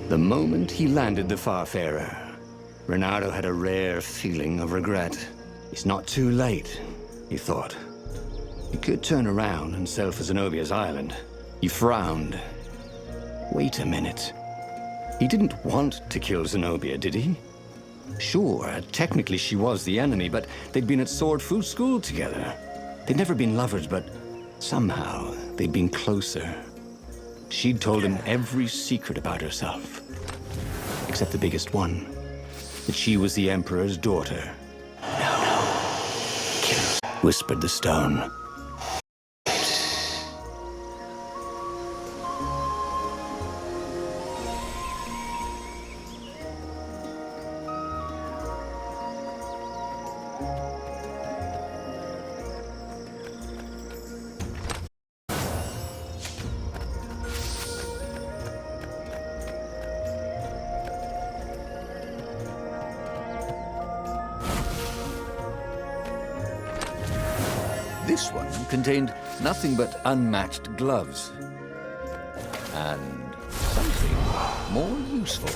The moment he landed the Farfarer, Renato had a rare feeling of regret. It's not too late, he thought. He could turn around and sail for Zenobia's island. He frowned. Wait a minute. He didn't want to kill Zenobia, did he? Sure, technically she was the enemy, but they'd been at Sword Fu school together. They'd never been lovers, but somehow they'd been closer. She'd told him every secret about herself, except the biggest one, that she was the Emperor's daughter. No, kill, whispered the stone. This one contained nothing but unmatched gloves. And something more useful.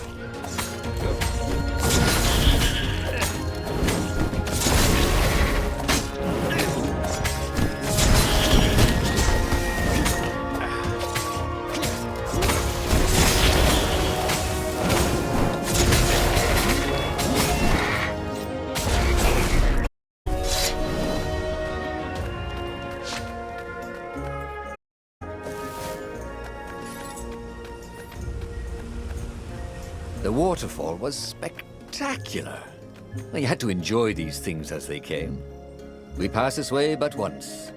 The waterfall was spectacular. Well, you had to enjoy these things as they came. We pass this way but once.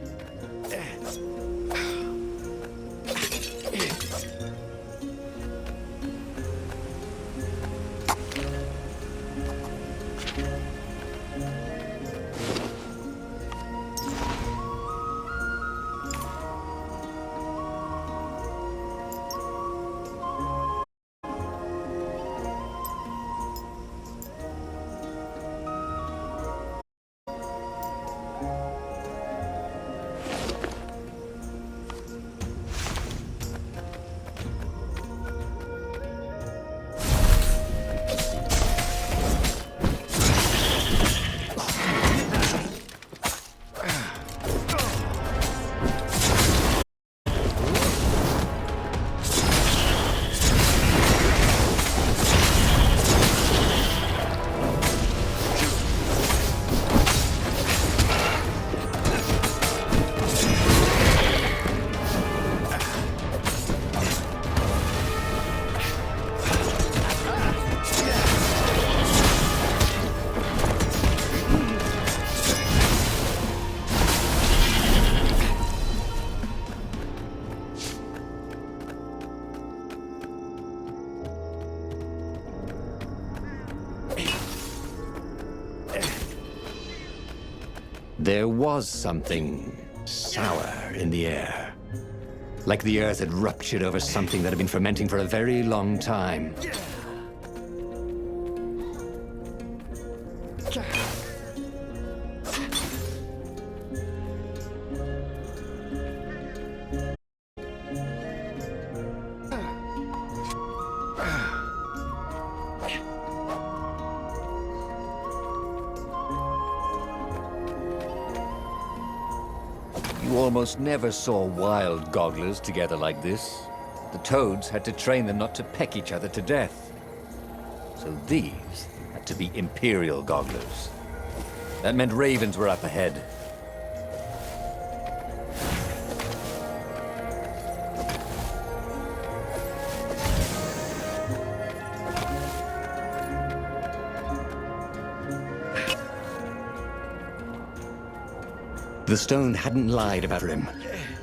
There was something sour in the air. Like the earth had ruptured over something that had been fermenting for a very long time. You almost never saw wild gogglers together like this. The toads had to train them not to peck each other to death. So these had to be imperial gogglers. That meant ravens were up ahead. The stone hadn't lied about him.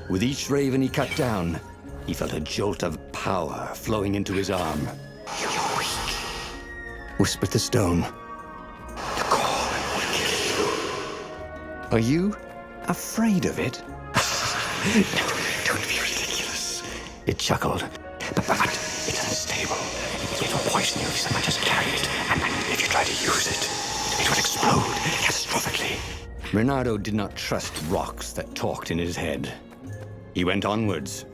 With each raven he cut down, he felt a jolt of power flowing into his arm. "You're weak," whispered the stone. "The call will kill you." "Are you afraid of it?" "No, don't be ridiculous," it chuckled. But it's unstable. It will poison you if so much as carry it, and if you try to use it, it will explode catastrophically. Renato did not trust rocks that talked in his head. He went onwards.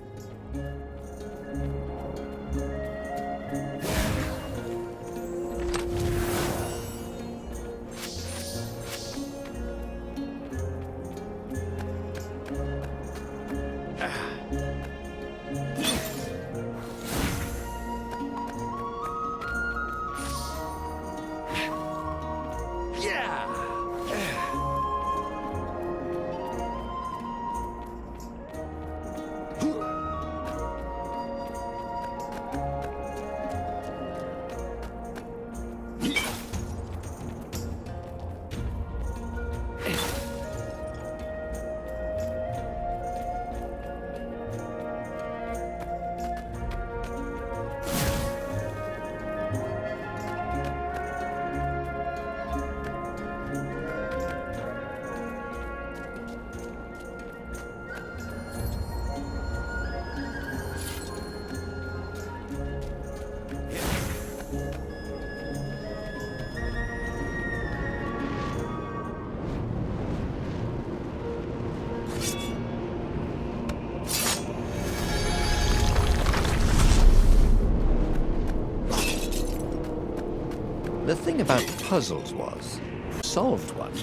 thing about puzzles was, solved one,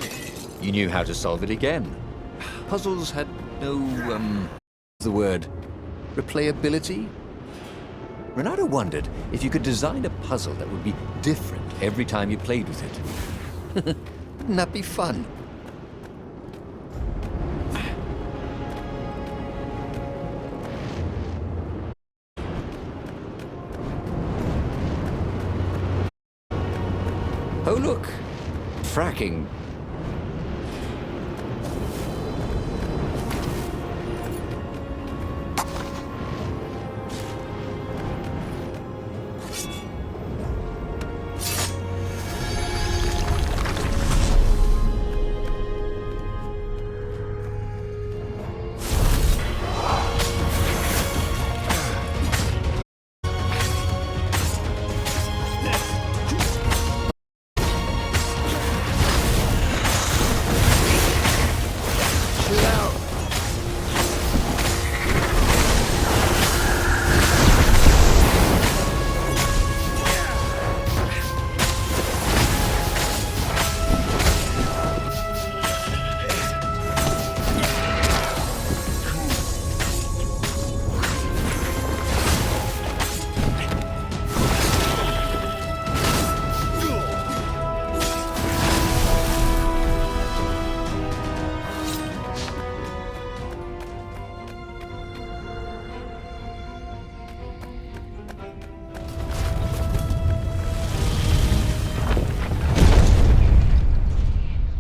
you knew how to solve it again. Puzzles had no, the word, replayability? Renato wondered if you could design a puzzle that would be different every time you played with it. Wouldn't that be fun? Oh, look! Fracking.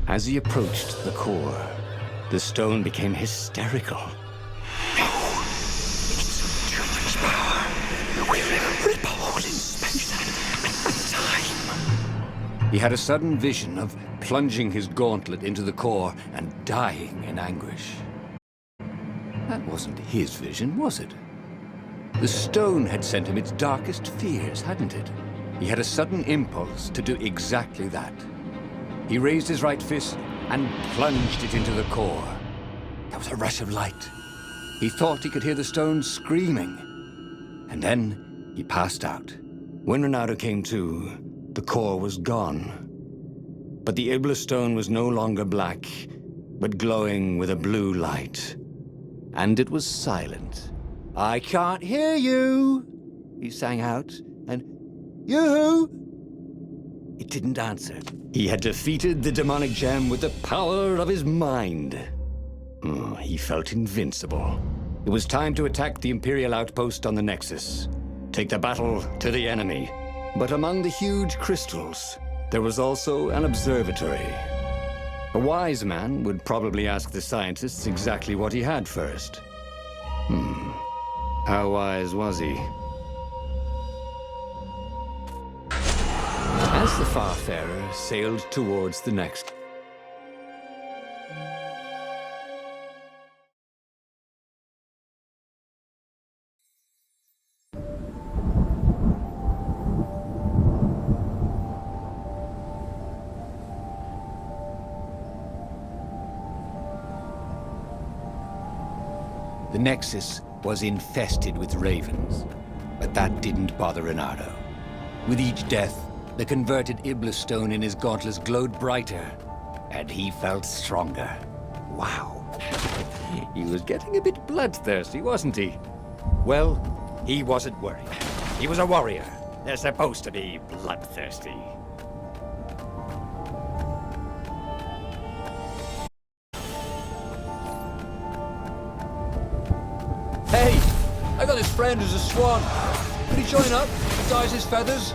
As he approached the core, the stone became hysterical. It's too much power. We'll rip a hole in space and time. He had a sudden vision of plunging his gauntlet into the core and dying in anguish. That wasn't his vision, was it? The stone had sent him its darkest fears, hadn't it? He had a sudden impulse to do exactly that. He raised his right fist and plunged it into the core. There was a rush of light. He thought he could hear the stone screaming. And then he passed out. When Renato came to, the core was gone. But the Iblis stone was no longer black, but glowing with a blue light. And it was silent. "I can't hear you," he sang out, and "You?" It didn't answer. He had defeated the demonic gem with the power of his mind. He felt invincible. It was time to attack the Imperial outpost on the Nexus. Take the battle to the enemy. But among the huge crystals, there was also an observatory. A wise man would probably ask the scientists exactly what he had first. How wise was he? As the Farfarer sailed towards the next, the Nexus was infested with ravens, but that didn't bother Renato. With each death, the converted Iblis stone in his gauntlets glowed brighter, and he felt stronger. Wow. He was getting a bit bloodthirsty, wasn't he? Well, he wasn't worried. He was a warrior. They're supposed to be bloodthirsty. Hey! I got this friend who's a swan. Could he join up? Dyes his feathers?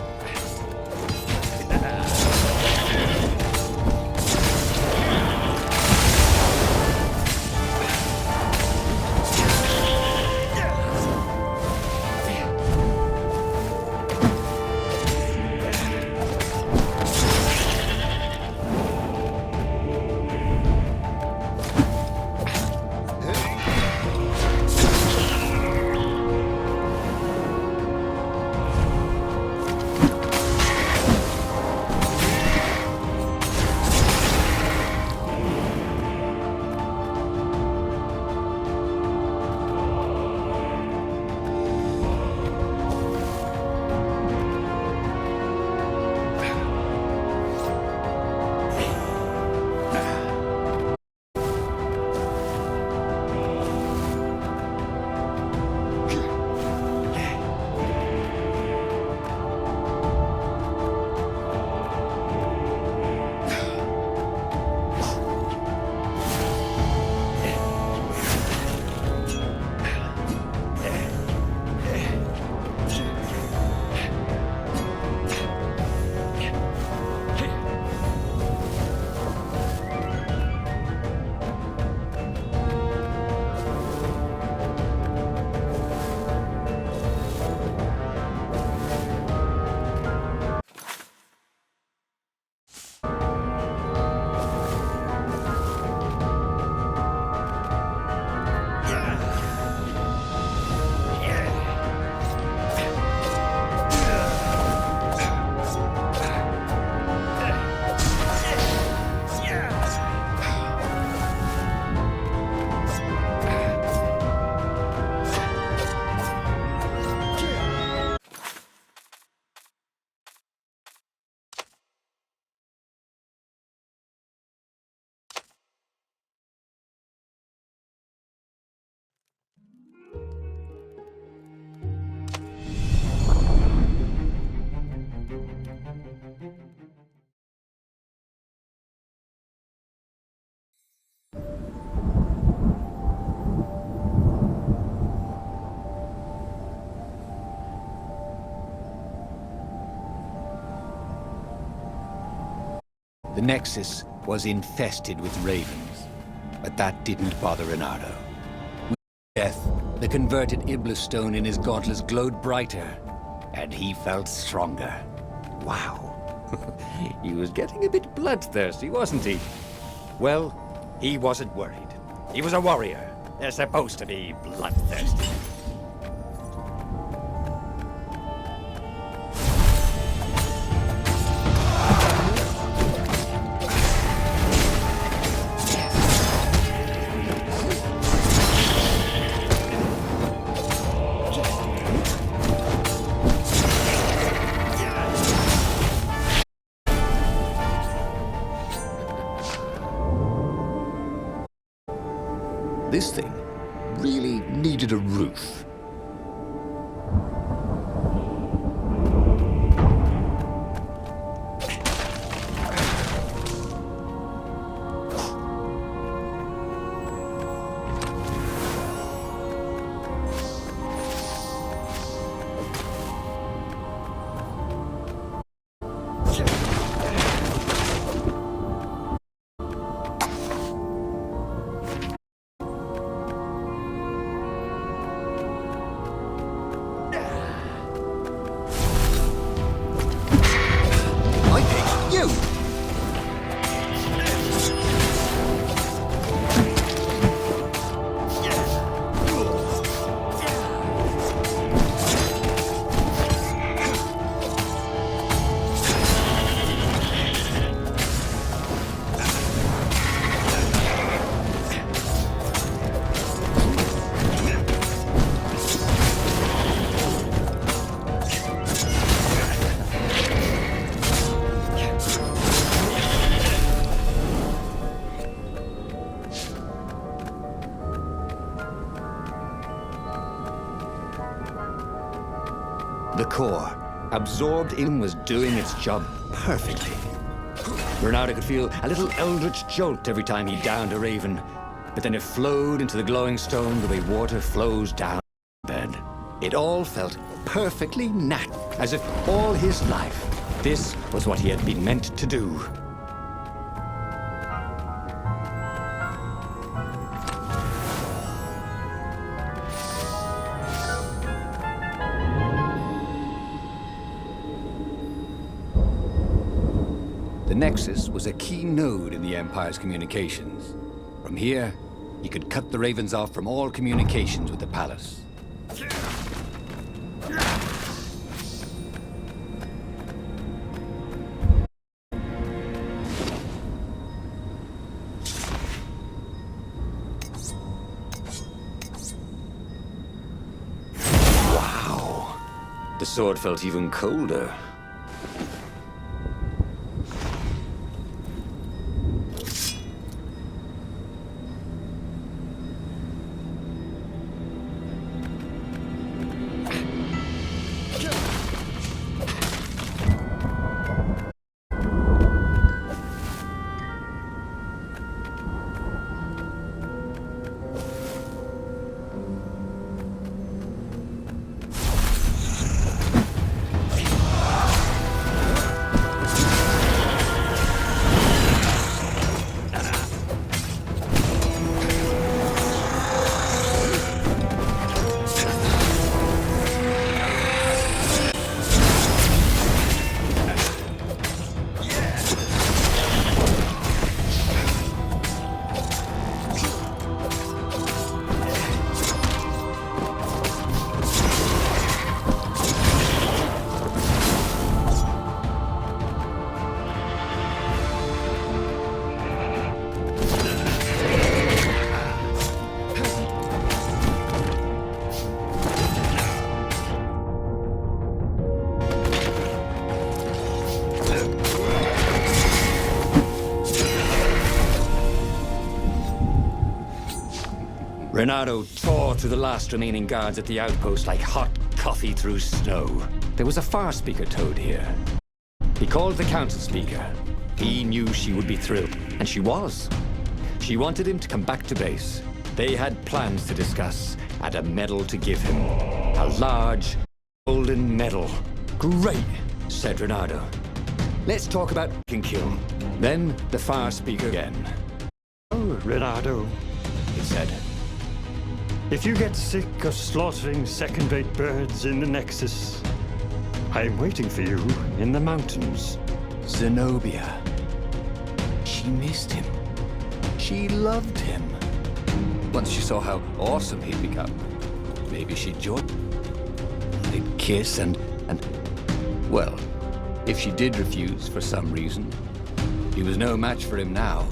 The Nexus was infested with ravens, but that didn't bother Renato. With death, the converted Iblis stone in his gauntlets glowed brighter, and he felt stronger. Wow. He was getting a bit bloodthirsty, wasn't he? Well, he wasn't worried. He was a warrior. They're supposed to be bloodthirsty. This thing really needed a roof. The core, absorbed in, was doing its job perfectly. Renato could feel a little eldritch jolt every time he downed a raven, but then it flowed into the glowing stone the way water flows down the bed. It all felt perfectly natural, as if all his life, this was what he had been meant to do. The Nexus was a key node in the Empire's communications. From here, he could cut the ravens off from all communications with the palace. Wow. The sword felt even colder. Renato tore through the last remaining guards at the outpost like hot coffee through snow. There was a far speaker toad here. He called the council speaker. He knew she would be thrilled, and she was. She wanted him to come back to base. They had plans to discuss, and a medal to give him. A large, golden medal. Great, said Renato. Let's talk about can kill. Then the fire speaker again. Oh, Renato, He said, if you get sick of slaughtering second-rate birds in the Nexus, I'm waiting for you in the mountains. Zenobia. She missed him. She loved him. Once she saw how awesome he'd become, maybe she'd join. They'd kiss and... Well, if she did refuse for some reason, he was no match for him now.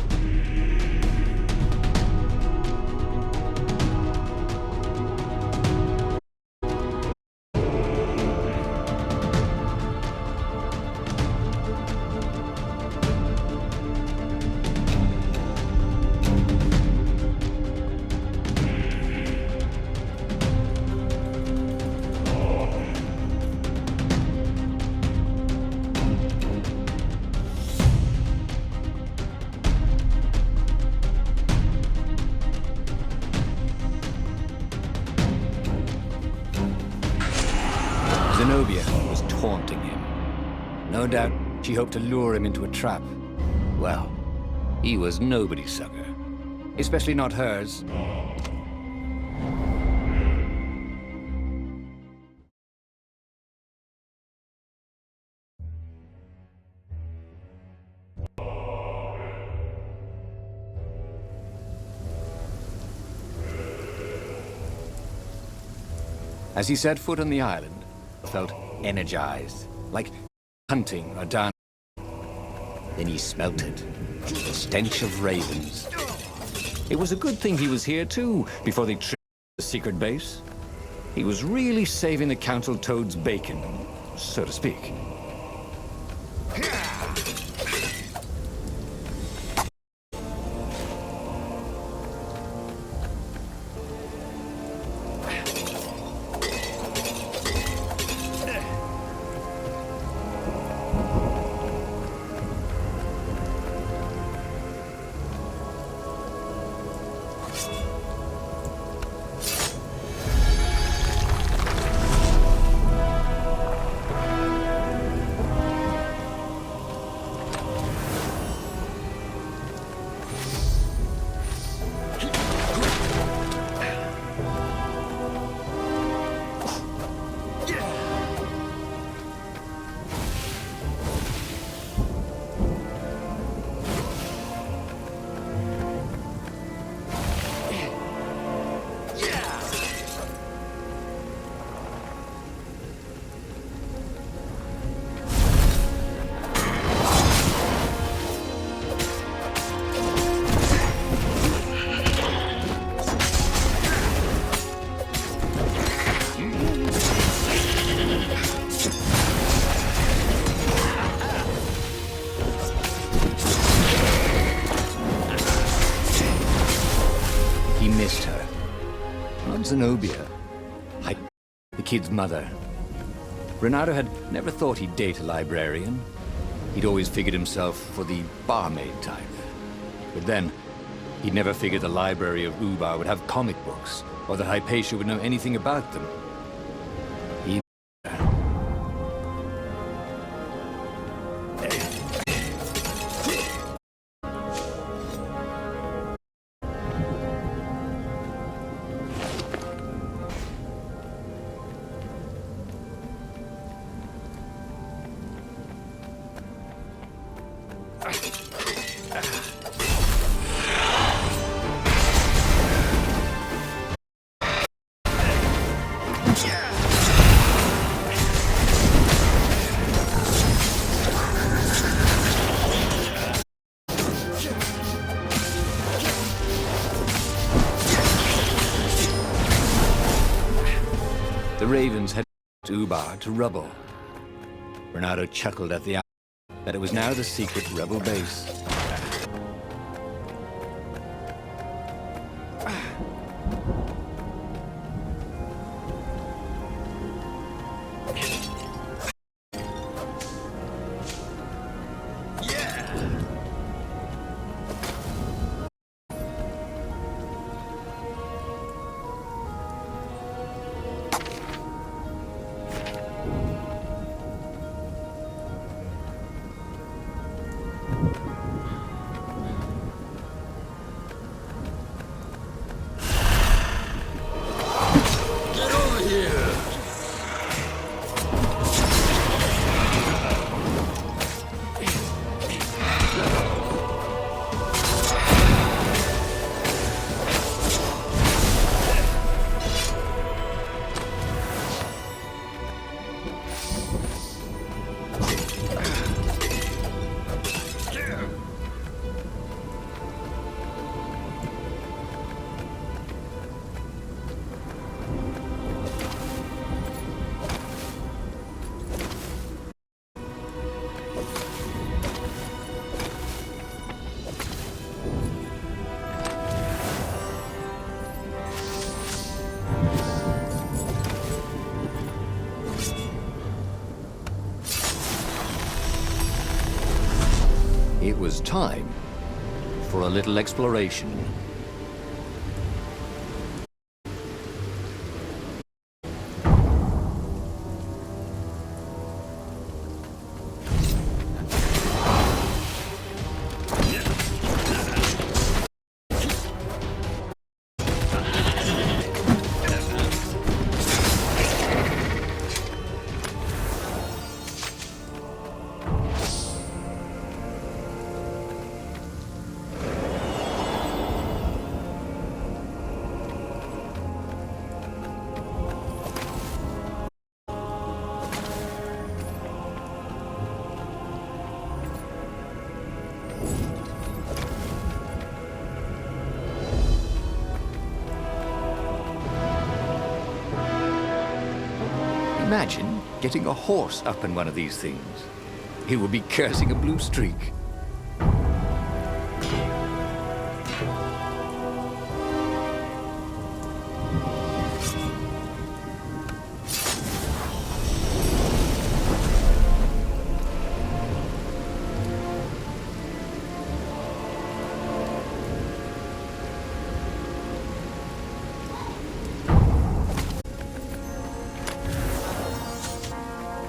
Zenobia was taunting him. No doubt she hoped to lure him into a trap. Well, he was nobody's sucker. Especially not hers. As he set foot on the island, he felt energized, like hunting or dancing. Then he smelt it, the stench of ravens. it was a good thing he was here too, before they tripped the secret base. He was really saving the Council Toad's bacon, so to speak. Zenobia, the kid's mother. Renato had never thought he'd date a librarian. He'd always figured himself for the barmaid type. But then, he'd never figured the library of Ubar would have comic books, or that Hypatia would know anything about them. He... The ravens had Ubar to rubble. Renato chuckled at the idea that it was now the secret rebel base. was time for a little exploration. Imagine getting a horse up in one of these things. He would be cursing a blue streak.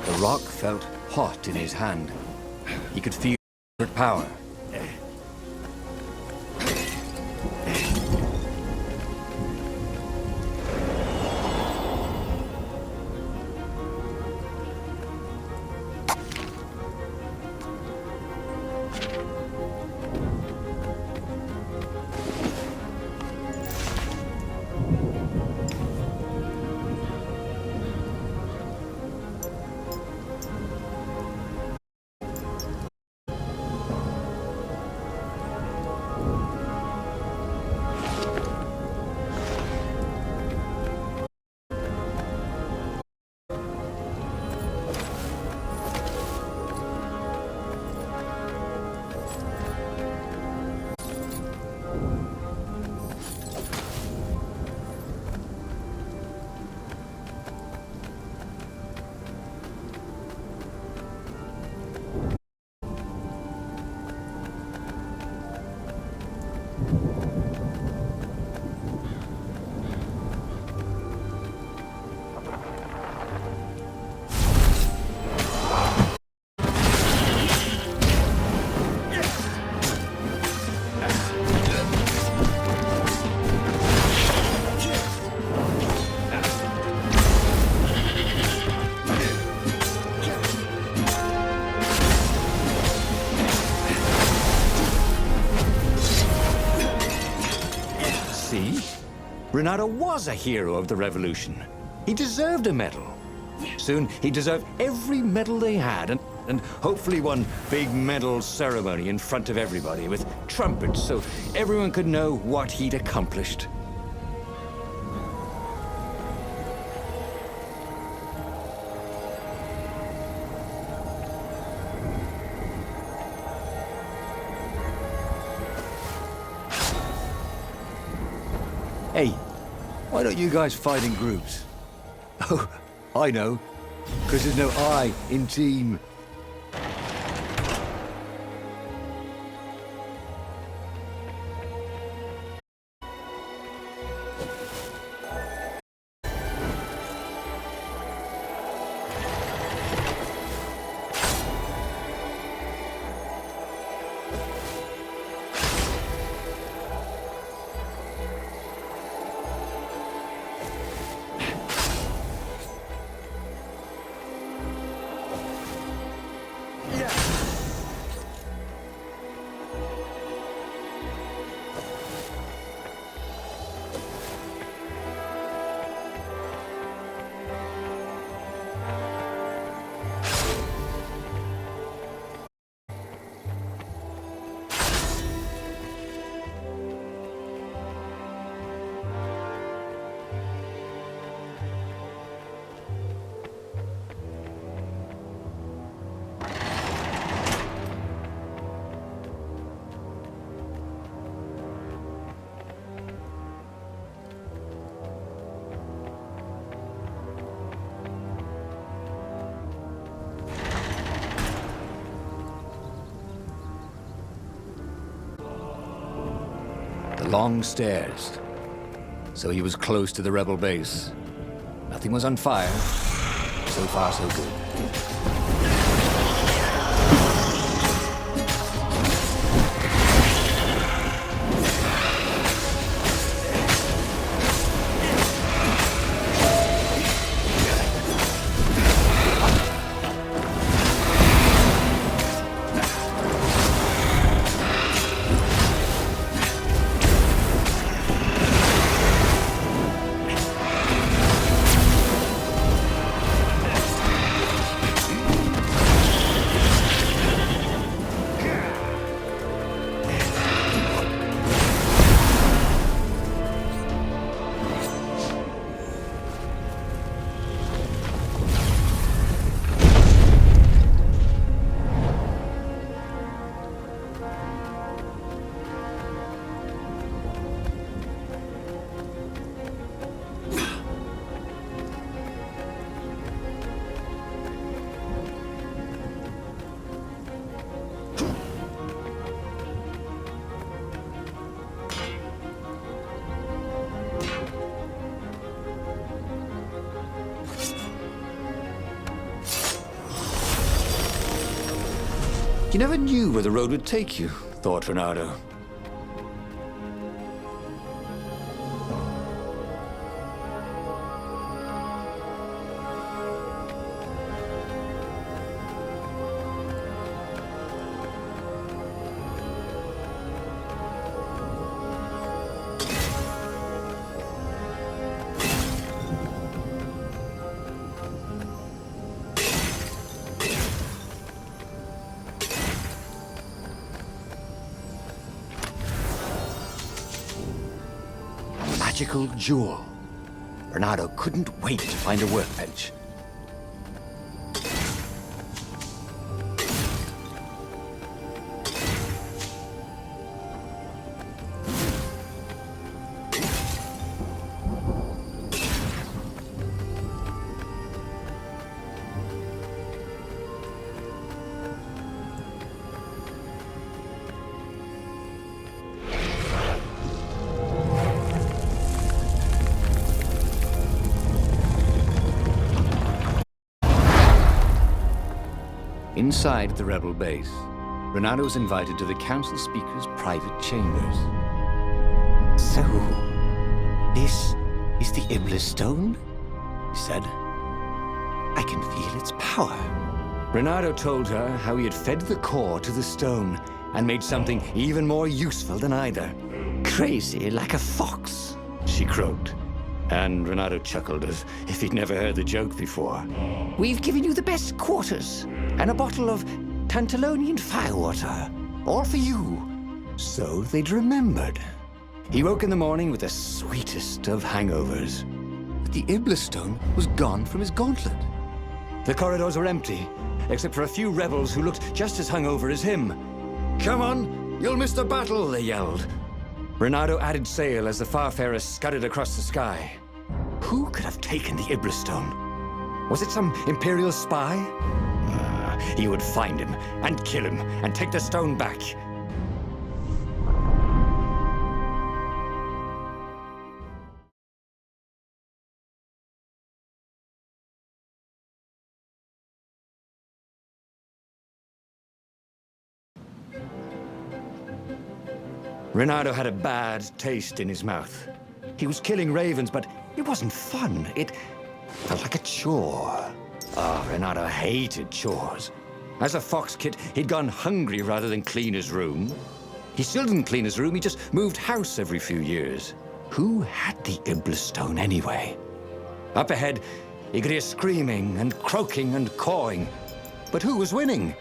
The rock felt hot in his hand. He could feel its power. See? Renato was a hero of the revolution. He deserved a medal. Soon, he deserved every medal they had, and hopefully one big medal ceremony in front of everybody with trumpets so everyone could know what he'd accomplished. Hey, why don't you guys fight in groups? Oh, I know. Because there's no I in team. long stairs. So he was close to the rebel base. Nothing was on fire. So far, so good. You never knew where the road would take you, thought Renato. Magical jewel. Bernardo couldn't wait to find a workbench. Inside the rebel base, Renato was invited to the council speaker's private chambers. So, this is the Iblis Stone? He said. I can feel its power. Renato told her how he had fed the core to the stone and made something even more useful than either. Crazy like a fox, she croaked. And Renato chuckled as if he'd never heard the joke before. We've given you the best quarters and a bottle of Tantalonian firewater, all for you. So they'd remembered. He woke in the morning with the sweetest of hangovers. But the Iblis Stone was gone from his gauntlet. The corridors were empty, except for a few rebels who looked just as hungover as him. Come on, you'll miss the battle, they yelled. Renato added sail as the Farfarer scudded across the sky. Who could have taken the Iblis Stone? Was it some Imperial spy? He would find him and kill him and take the stone back. Renato had a bad taste in his mouth. He was killing ravens, but it wasn't fun. It felt like a chore. Renato hated chores. As a fox kid, he'd gone hungry rather than clean his room. He still didn't clean his room, he just moved house every few years. Who had the Iblis Stone anyway? Up ahead, he could hear screaming and croaking and cawing. But who was winning?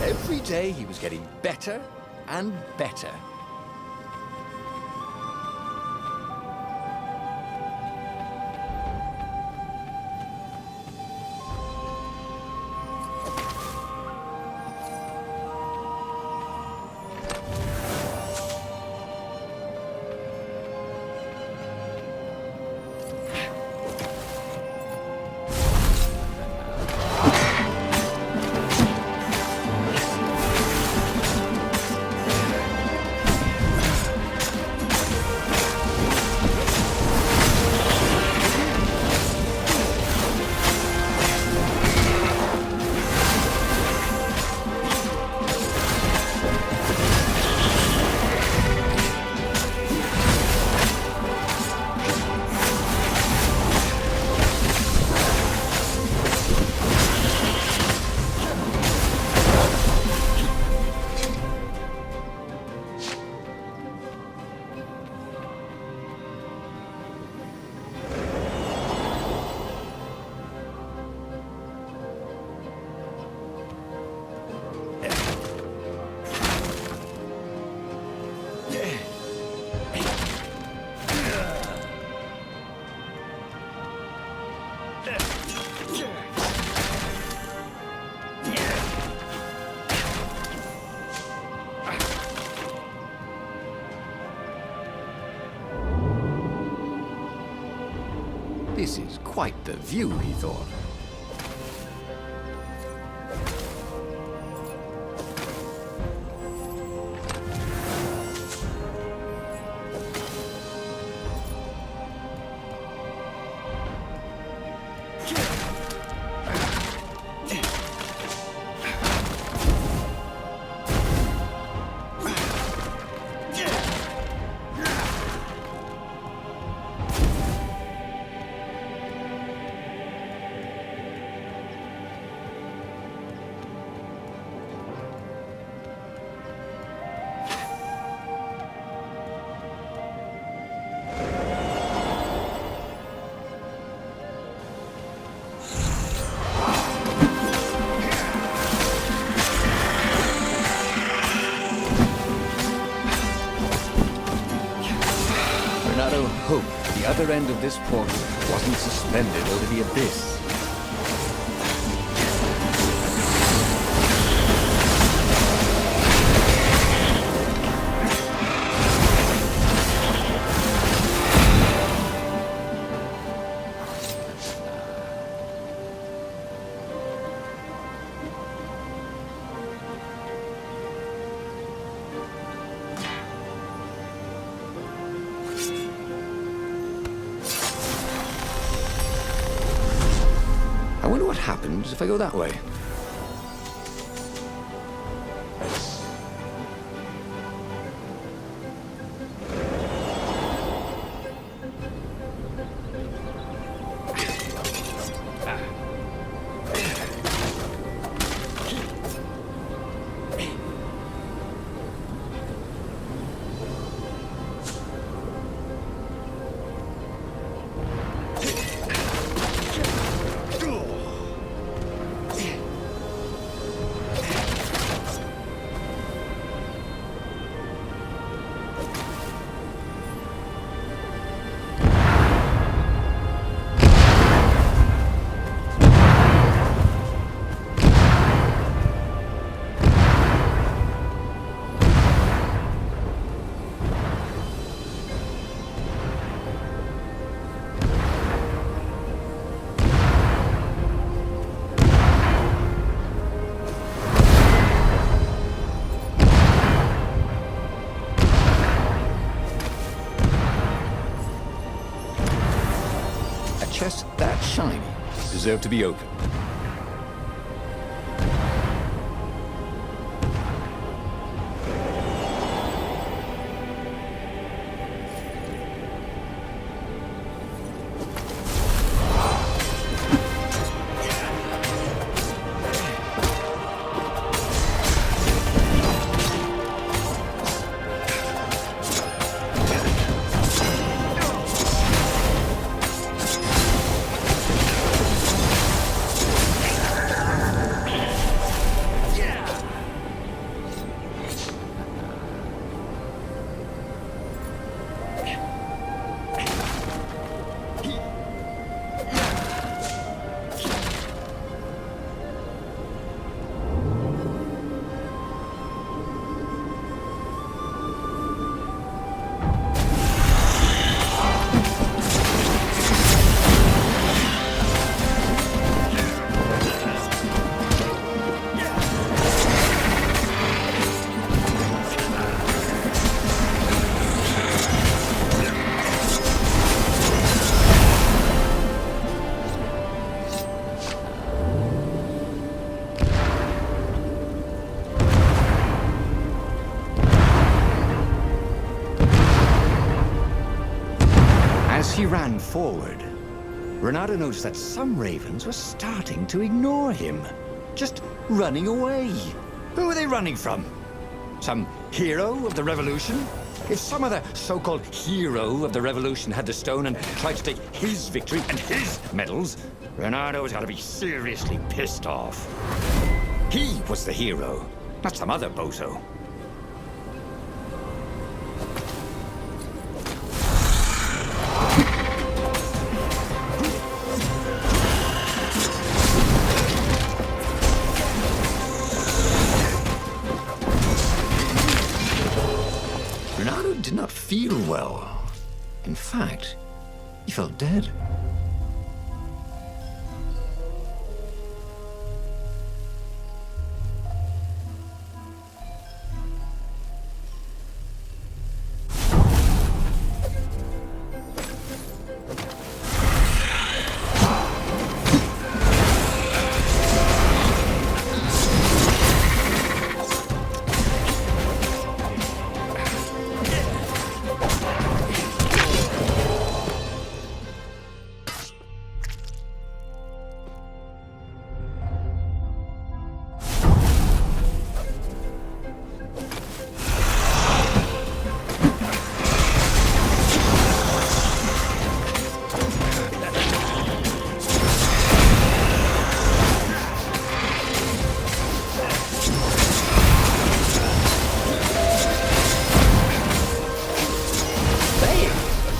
Every day he was getting better and better. This is quite the view, he thought. Renato hoped the other end of this portal wasn't suspended over the abyss. I wonder what happens if I go that way. A chest that shiny deserved to be opened. As he ran forward, Renato noticed that some ravens were starting to ignore him, just running away. Who were they running from? Some hero of the revolution? If some other so-called hero of the revolution had the stone and tried to take his victory and his medals, Renato was gonna be seriously pissed off. He was the hero, not some other bozo. Renato did not feel well. In fact, he felt dead.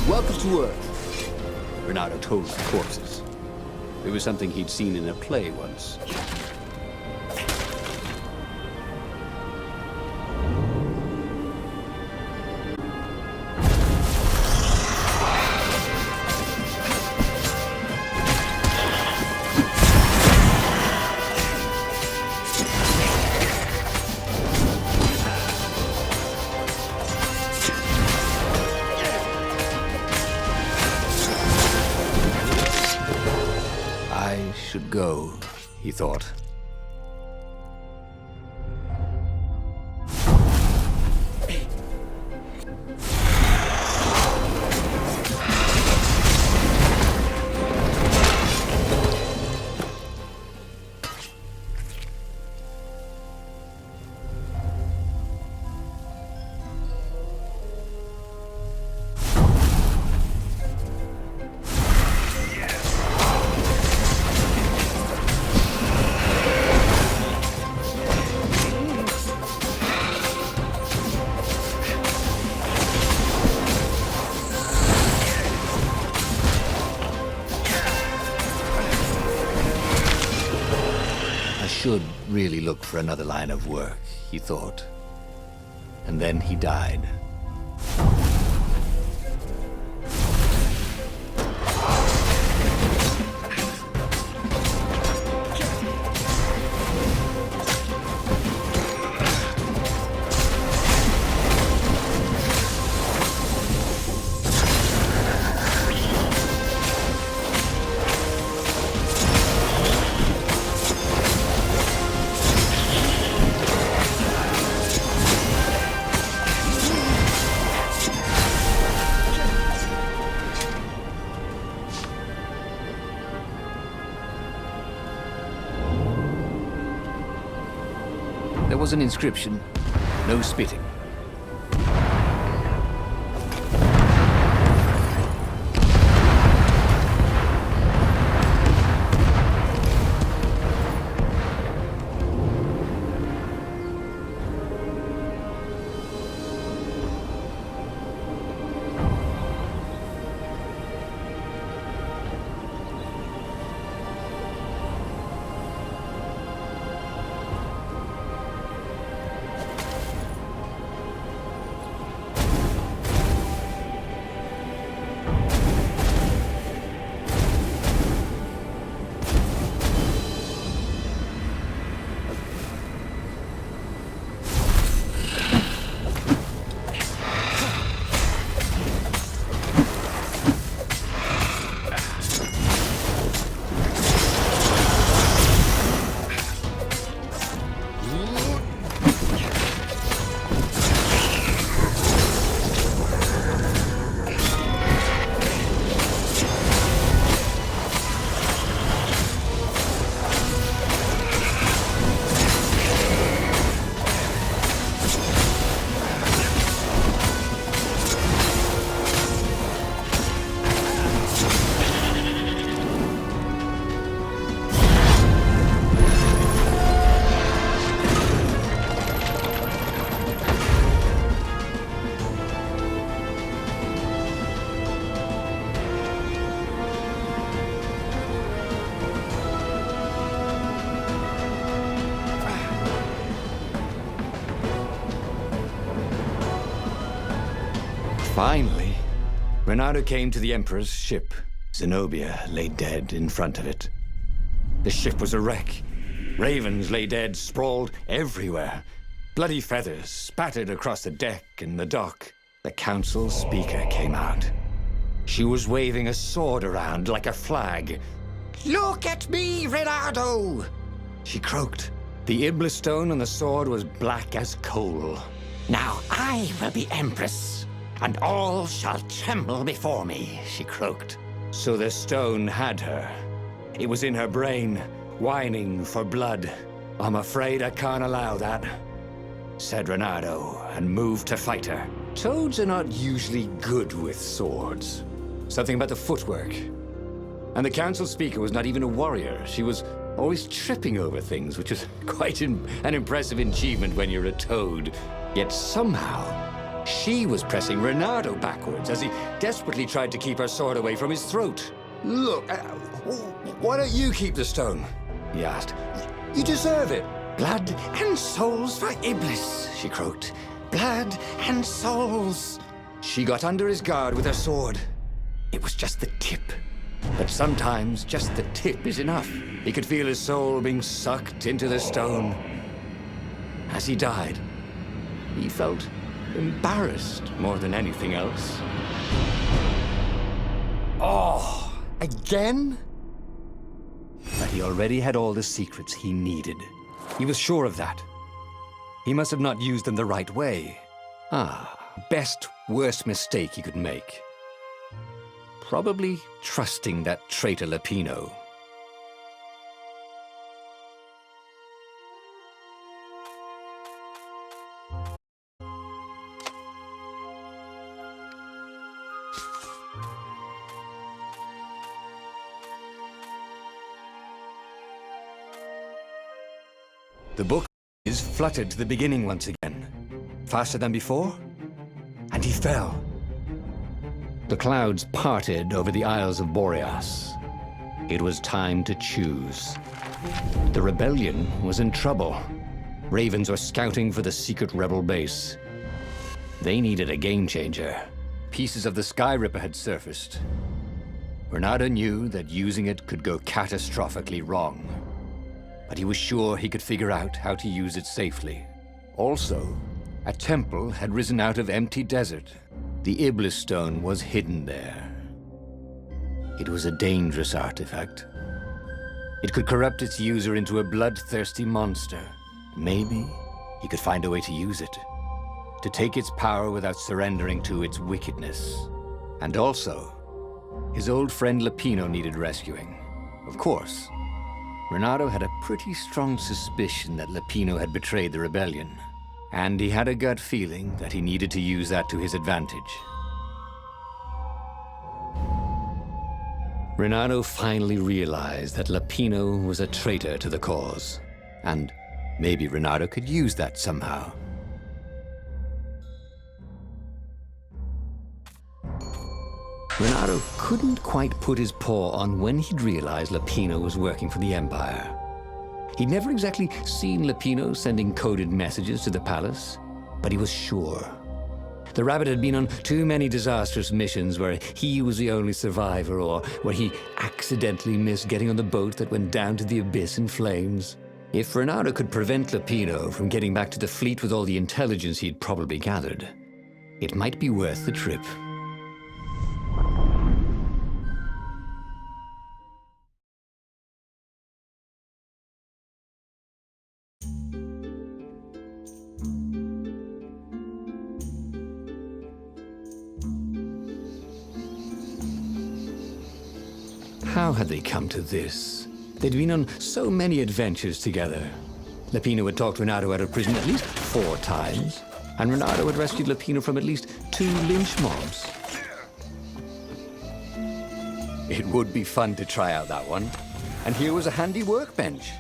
Welcome to Earth, Renato told the corpses. It was something he'd seen in a play once. I should go, he thought. I should really look for another line of work, he thought. And then he died. There was an inscription, no spitting. Finally, Renato came to the Emperor's ship. Zenobia lay dead in front of it. The ship was a wreck. Ravens lay dead, sprawled everywhere. Bloody feathers spattered across the deck and the dock. The council speaker came out. She was waving a sword around like a flag. "Look at me, Renato!" she croaked. The Iblis stone on the sword was black as coal. "Now I will be Empress, and all shall tremble before me," she croaked. So the stone had her. It was in her brain, whining for blood. "I'm afraid I can't allow that," said Renato, and moved to fight her. Toads are not usually good with swords. Something about the footwork. And the council speaker was not even a warrior. She was always tripping over things, which is quite an impressive achievement when you're a toad. Yet somehow, she was pressing Renato backwards as he desperately tried to keep her sword away from his throat. "Look, why don't you keep the stone?" he asked. "You deserve it." "Blood and souls for Iblis," she croaked. "Blood and souls." She got under his guard with her sword. It was just the tip. But sometimes just the tip is enough. He could feel his soul being sucked into the stone. As he died, he felt embarrassed more than anything else. Oh, again? But he already had all the secrets he needed. He was sure of that. He must have not used them the right way. Best, worst mistake he could make. Probably trusting that traitor Lapino. The book is fluttered to the beginning once again. Faster than before? And he fell. The clouds parted over the Isles of Boreas. It was time to choose. The rebellion was in trouble. Ravens were scouting for the secret rebel base. They needed a game changer. Pieces of the Sky Ripper had surfaced. Renato knew that using it could go catastrophically wrong. But he was sure he could figure out how to use it safely. Also, a temple had risen out of empty desert. The Iblis stone was hidden there. It was a dangerous artifact. It could corrupt its user into a bloodthirsty monster. Maybe he could find a way to use it, to take its power without surrendering to its wickedness. And also, his old friend Lapino needed rescuing. Of course, Renato had a pretty strong suspicion that Lapino had betrayed the rebellion. And he had a gut feeling that he needed to use that to his advantage. Renato finally realized that Lapino was a traitor to the cause. And maybe Renato could use that somehow. Renato couldn't quite put his paw on when he'd realized Lapino was working for the Empire. He'd never exactly seen Lapino sending coded messages to the palace, but he was sure. The rabbit had been on too many disastrous missions where he was the only survivor, or where he accidentally missed getting on the boat that went down to the abyss in flames. If Renato could prevent Lapino from getting back to the fleet with all the intelligence he'd probably gathered, it might be worth the trip. How had they come to this? They'd been on so many adventures together. Lapino had talked Renato out of prison at least 4 times, and Renato had rescued Lapino from at least 2 lynch mobs. It would be fun to try out that one. And here was a handy workbench.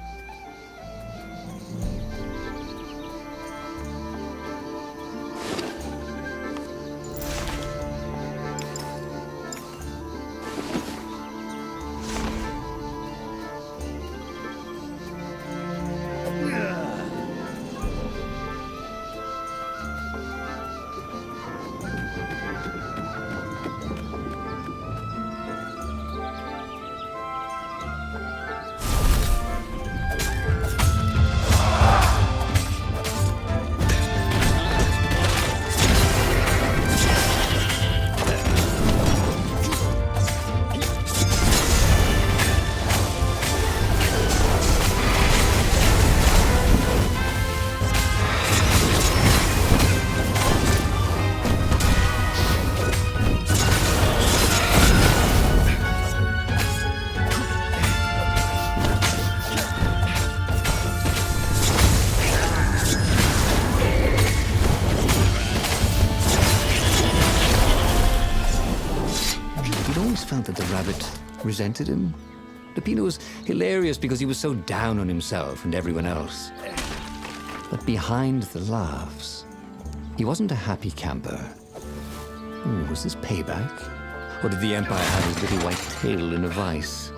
he'd always felt that the rabbit resented him. Lupino was hilarious because he was so down on himself and everyone else. But behind the laughs, he wasn't a happy camper. Ooh, was this payback? Or did the Empire have his little white tail in a vice?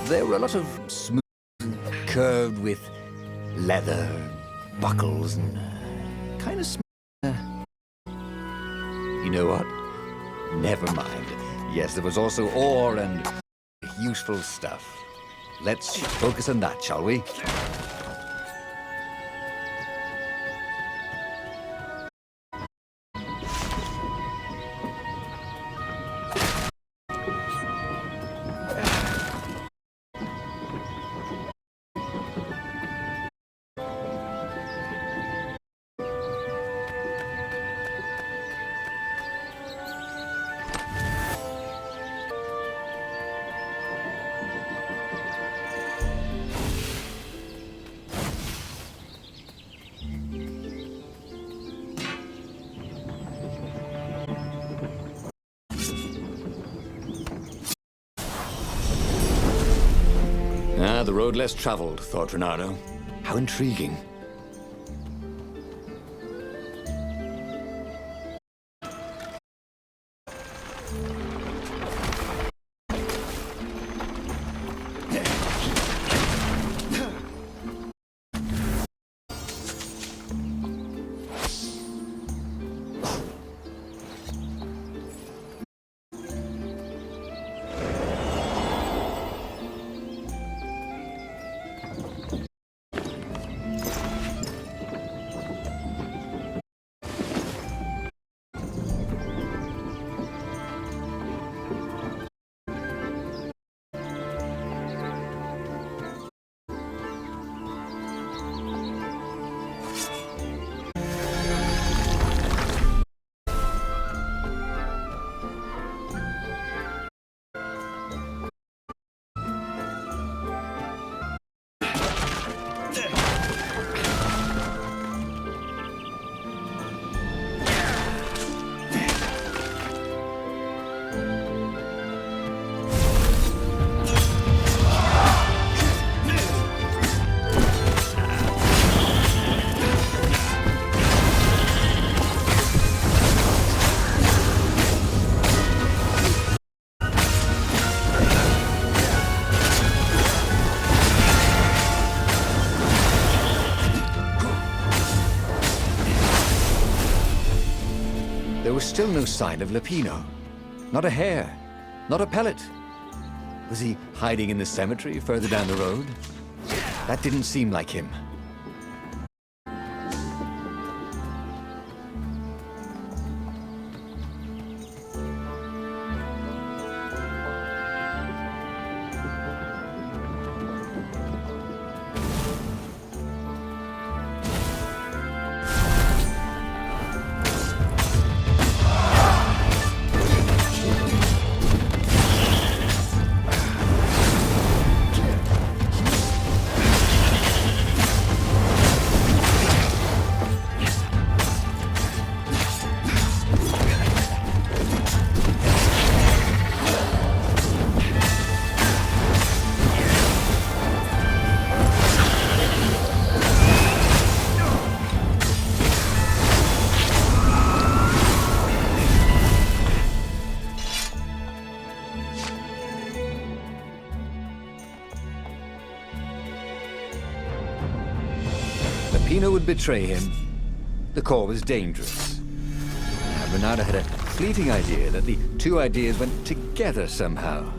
There were a lot of smooth, curved with leather, buckles, and kind of You know what? Never mind. Yes, there was also ore and useful stuff. Let's focus on that, shall we? The road less traveled, thought Renato. How intriguing. There was still no sign of Lupino. Not a hair, not a pellet. Was he hiding in the cemetery further down the road? That didn't seem like him. Lupino would betray him. The core was dangerous. And Renato had a fleeting idea that the two ideas went together somehow.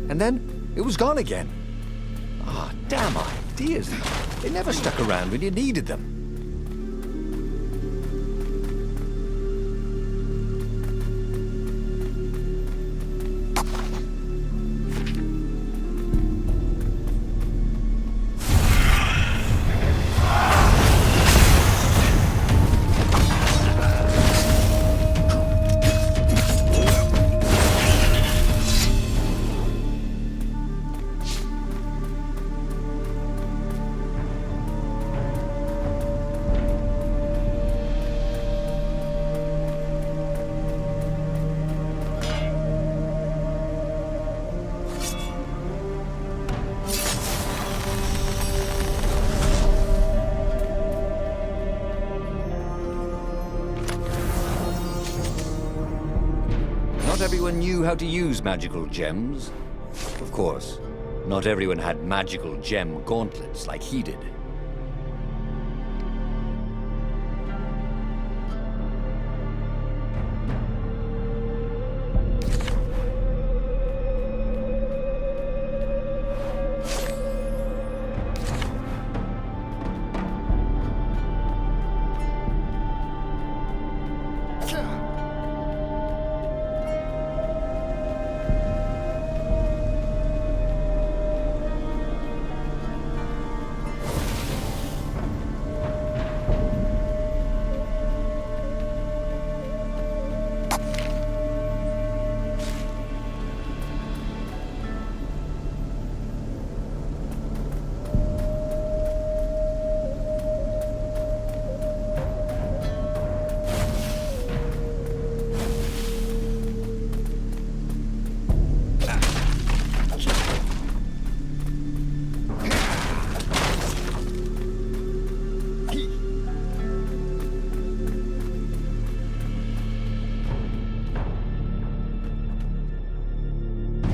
And then it was gone again. Ah, damn ideas. They never stuck around when you needed them. Not everyone knew how to use magical gems. Of course, not everyone had magical gem gauntlets like he did.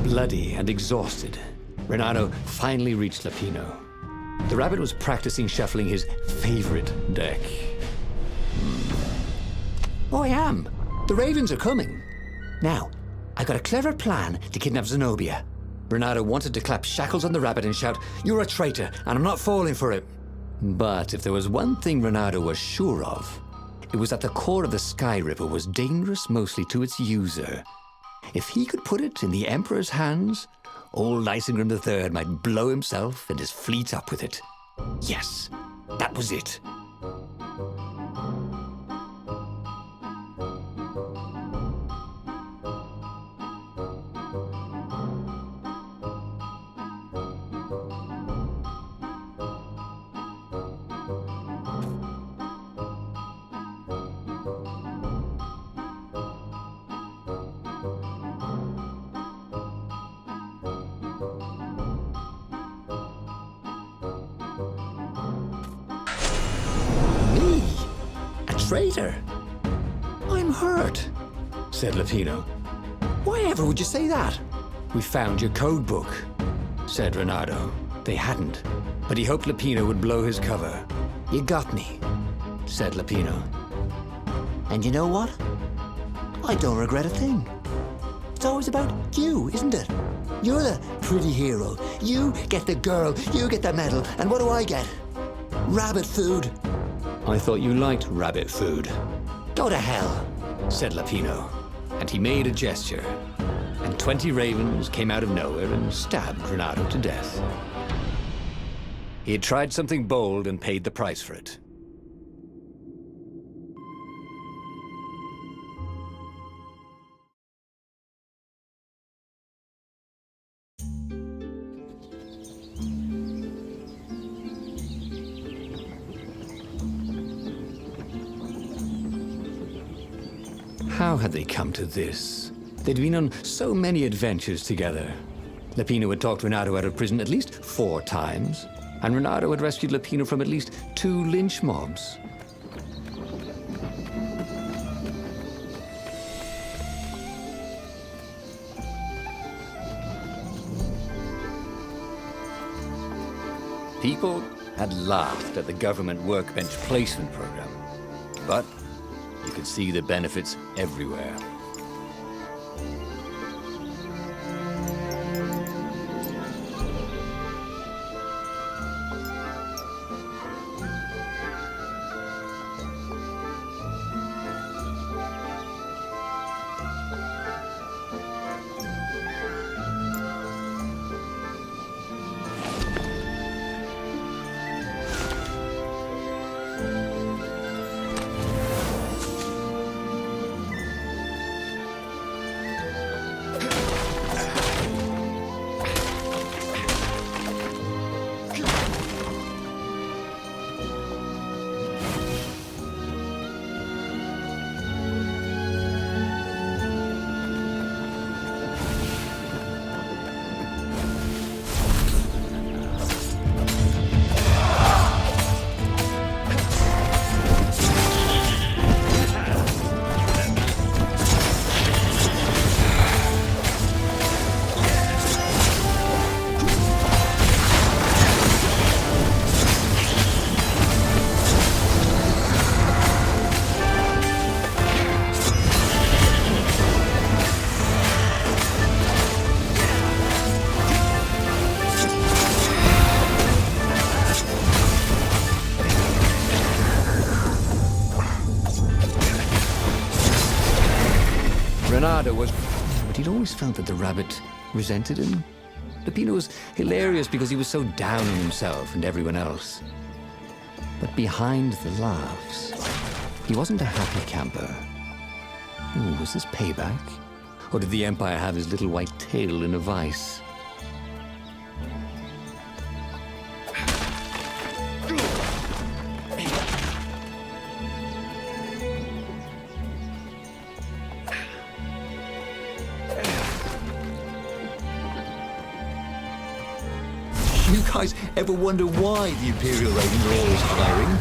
Bloody and exhausted, Renato finally reached Lupino. The rabbit was practicing shuffling his favorite deck. Oh, I am. The ravens are coming. Now, I got a clever plan to kidnap Zenobia. Renato wanted to clap shackles on the rabbit and shout, "You're a traitor, and I'm not falling for it." But if there was one thing Renato was sure of, it was that the core of the Sky Ripper was dangerous mostly to its user. If he could put it in the Emperor's hands, old Isengrim III might blow himself and his fleet up with it. Yes, that was it. Traitor? I'm hurt, said Lupino. Why ever would you say that? We found your code book, said Renato. They hadn't, but he hoped Lupino would blow his cover. You got me, said Lupino. And you know what? I don't regret a thing. It's always about you, isn't it? You're the pretty hero. You get the girl, you get the medal, and what do I get? Rabbit food. I thought you liked rabbit food. Go to hell, said Lupino. And he made a gesture. And 20 ravens came out of nowhere and stabbed Renato to death. He had tried something bold and paid the price for it. How had they come to this? They'd been on so many adventures together. Lupino had talked Renato out of prison at least 4 times, and Renato had rescued Lupino from at least 2 lynch mobs. People had laughed at the government workbench placement program, but you could see the benefits everywhere. Renato was... But he'd always felt that the rabbit resented him. Peppino was hilarious because he was so down on himself and everyone else. But behind the laughs, he wasn't a happy camper. Ooh, was this payback? Or did the Empire have his little white tail in a vice? You guys ever wonder why the Imperial Ravens are always hiring?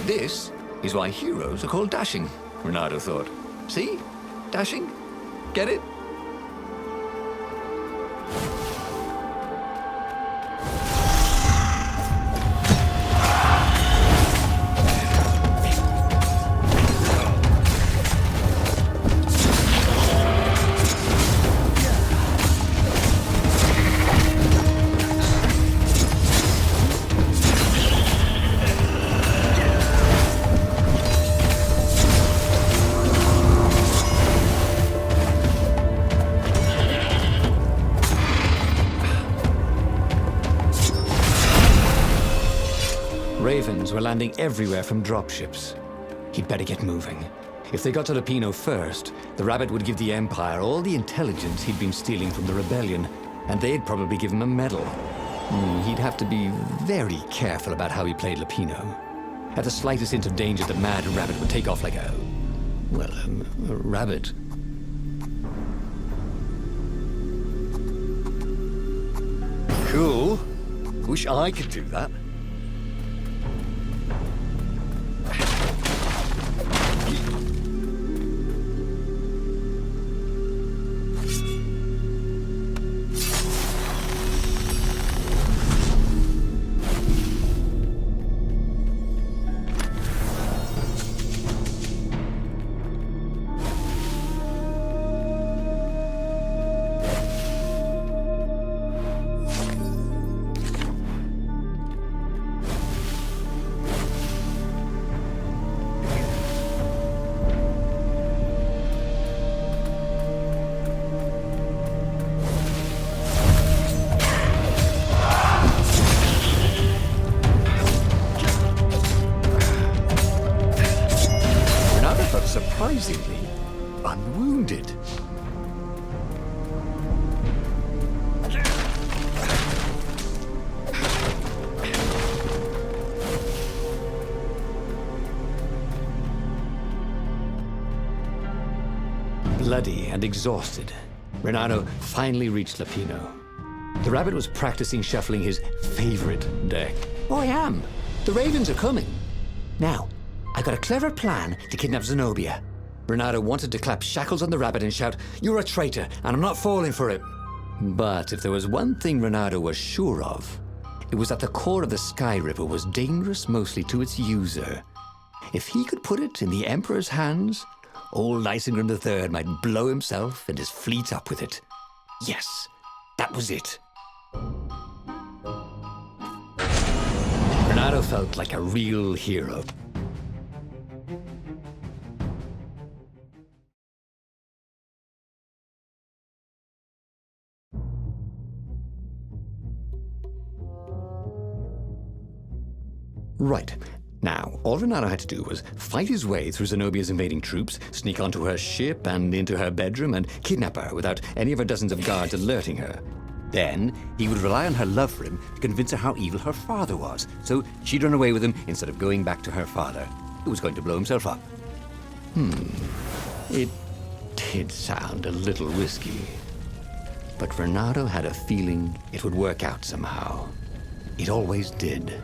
This is why heroes are called dashing, Renato thought. See? Dashing? Get it? Ravens were landing everywhere from dropships. He'd better get moving. If they got to Lapino first, the rabbit would give the Empire all the intelligence he'd been stealing from the rebellion, and they'd probably give him a medal. He'd have to be very careful about how he played Lapino. At the slightest hint of danger, the mad rabbit would take off like a rabbit. Cool. Wish I could do that. Surprisingly unwounded. Bloody and exhausted, Renato finally reached Lapino. The rabbit was practicing shuffling his favorite deck. Oh, I am. The Ravens are coming. Now, I got a clever plan to kidnap Zenobia. Renato wanted to clap shackles on the rabbit and shout, "You're a traitor, and I'm not falling for it." But if there was one thing Renato was sure of, it was that the core of the Sky River was dangerous mostly to its user. If he could put it in the Emperor's hands, old Isengrim III might blow himself and his fleet up with it. Yes, that was it. Renato felt like a real hero. Right. Now, all Renato had to do was fight his way through Zenobia's invading troops, sneak onto her ship and into her bedroom, and kidnap her without any of her dozens of guards alerting her. Then he would rely on her love for him to convince her how evil her father was, so she'd run away with him instead of going back to her father, who was going to blow himself up. It did sound a little risky. But Renato had a feeling it would work out somehow. It always did.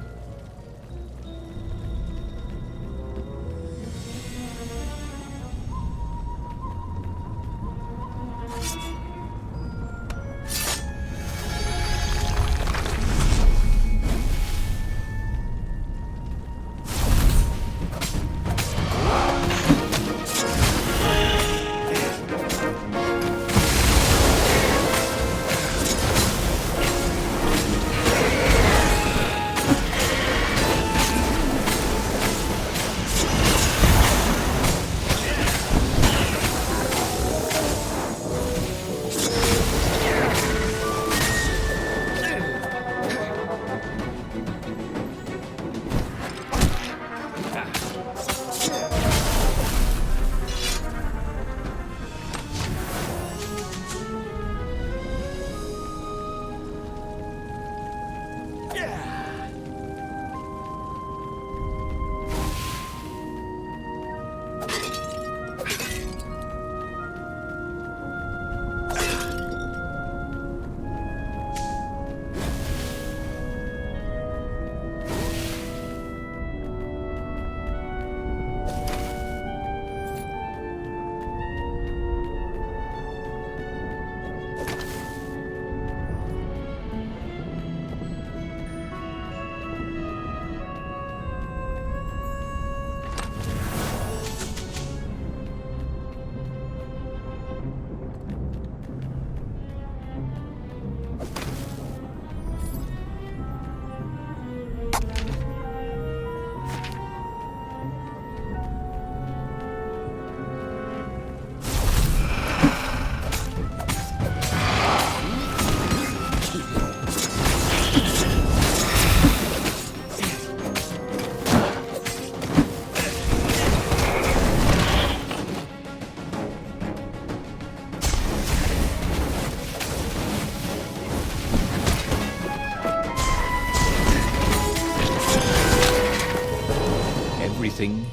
everything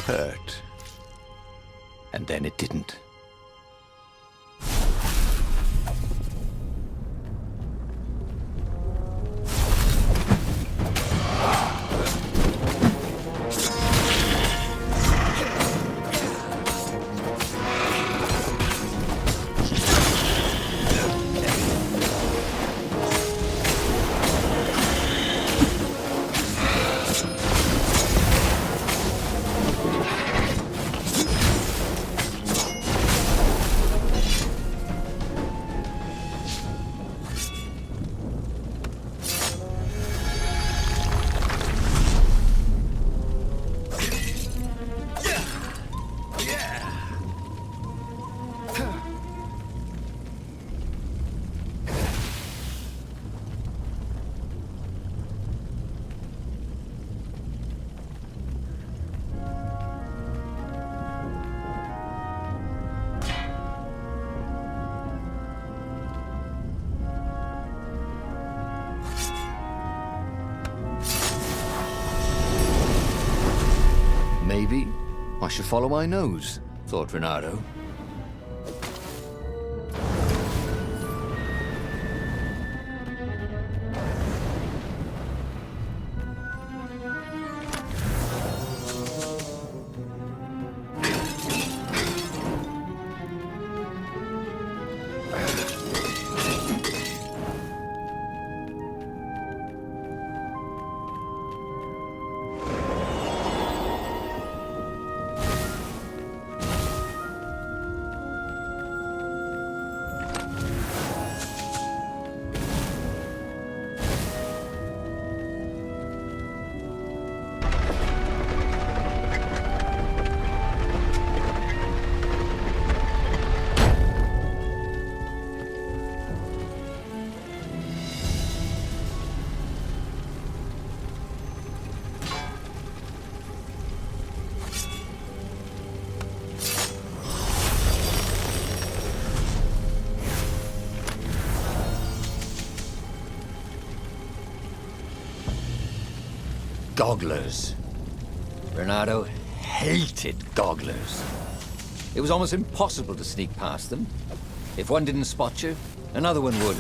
hurt. And then it didn't. Maybe I should follow my nose, thought Renato. Gogglers. Renato hated gogglers. It was almost impossible to sneak past them. If one didn't spot you, another one would.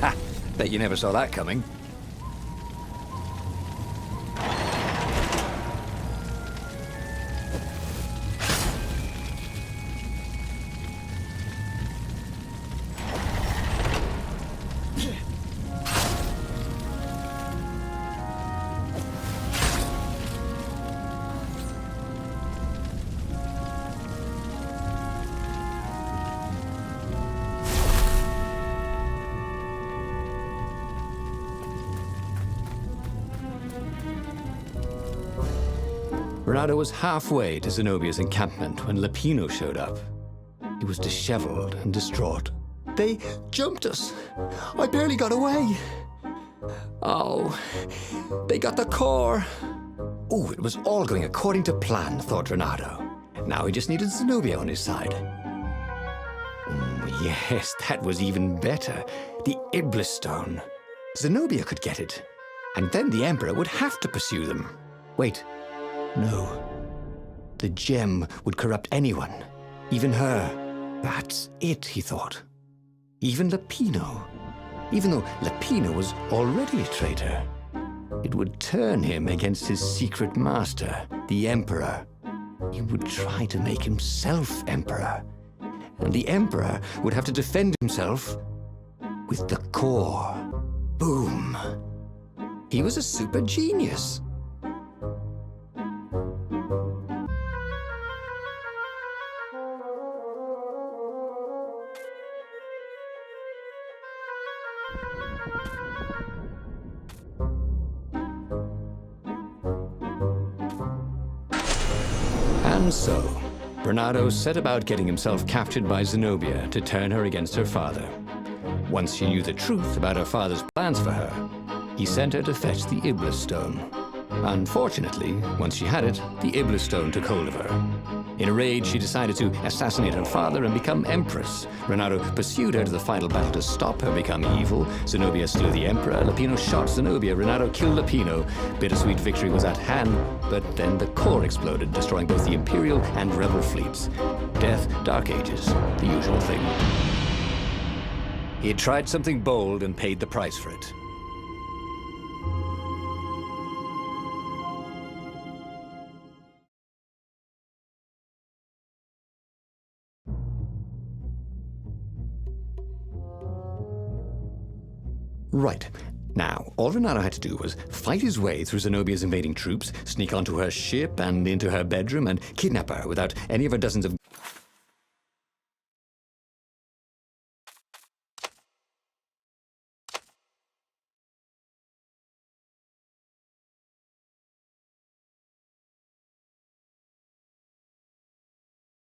Ha! Bet you never saw that coming. Renato was halfway to Zenobia's encampment when Lapino showed up. He was disheveled and distraught. They jumped us. I barely got away. Oh, they got the core. Oh, it was all going according to plan, thought Renato. Now he just needed Zenobia on his side. Yes, that was even better. The Iblis Stone. Zenobia could get it. And then the Emperor would have to pursue them. Wait. No. The gem would corrupt anyone. Even her. That's it, he thought. Even Lapino. Even though Lapino was already a traitor. It would turn him against his secret master, the Emperor. He would try to make himself Emperor. And the Emperor would have to defend himself with the core. Boom. He was a super genius. And so, Renato set about getting himself captured by Zenobia to turn her against her father. Once she knew the truth about her father's plans for her, he sent her to fetch the Iblis stone. Unfortunately, once she had it, the Iblis stone took hold of her. In a rage, she decided to assassinate her father and become empress. Renato pursued her to the final battle to stop her becoming evil. Zenobia slew the emperor, Lupino shot Zenobia, Renato killed Lupino. Bittersweet victory was at hand, but then the core exploded, destroying both the Imperial and Rebel fleets. Death, Dark Ages, the usual thing. He had tried something bold and paid the price for it. Right. Now, all Renato had to do was fight his way through Zenobia's invading troops, sneak onto her ship and into her bedroom, and kidnap her without any of her dozens of